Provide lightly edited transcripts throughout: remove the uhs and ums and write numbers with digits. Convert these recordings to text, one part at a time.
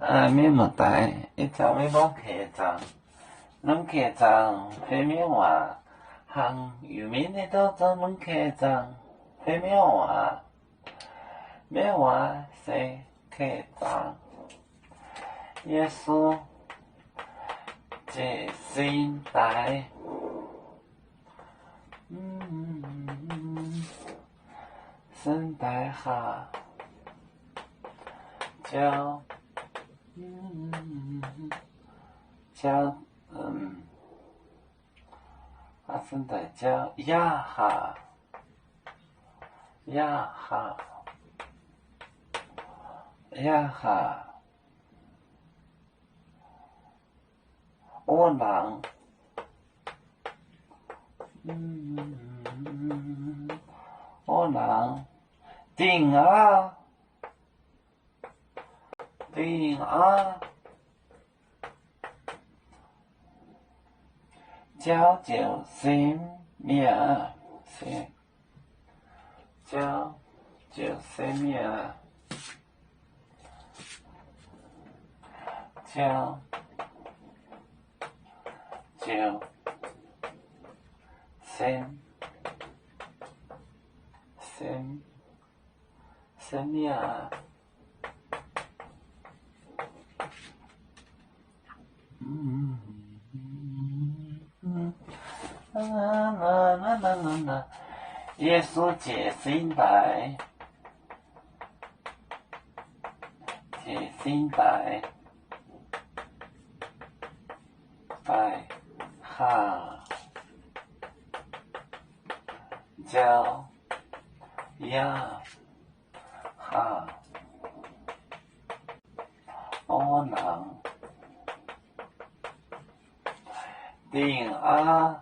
面目带，一早没帮客长，侬客长配面话，行有面的都做侬客长，配面话，面话是客长，耶稣这心带，身带下，叫。叫阿森的叫呀哈呀哈呀哈，我郎我郎顶啊顶啊。叫就生命，是叫就生命，叫就生命。耶稣解心带，解心带，带哈，叫呀哈，我能顶啊。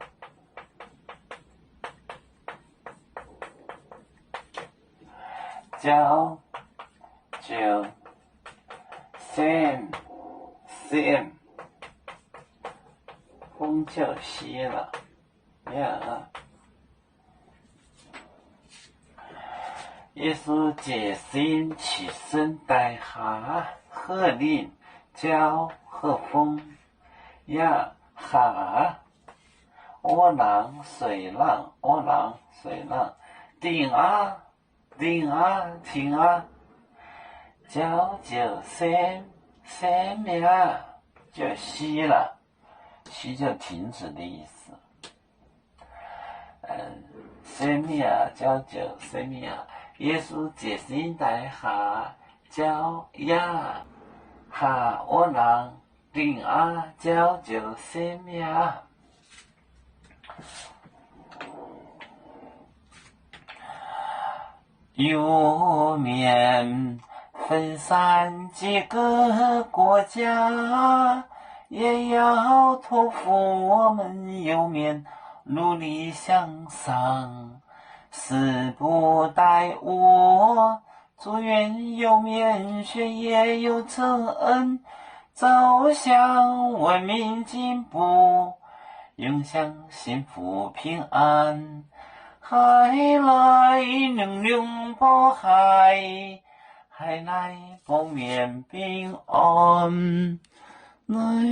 叫就 same 风就熄了呀。耶稣解心起身带哈喝令叫喝风呀哈，我浪水浪我浪水浪顶啊顶啊停啊，叫就生命就熄了，熄就停止的意思。生命叫就生命，耶稣解心带下叫呀哈，我让顶啊叫就生命。有面分散几个国家，也要托付我们有面努力向上，死不待我，祝愿有面学业有成，走向文明进步，永享幸福平安。海来能拥抱海来抱面平安。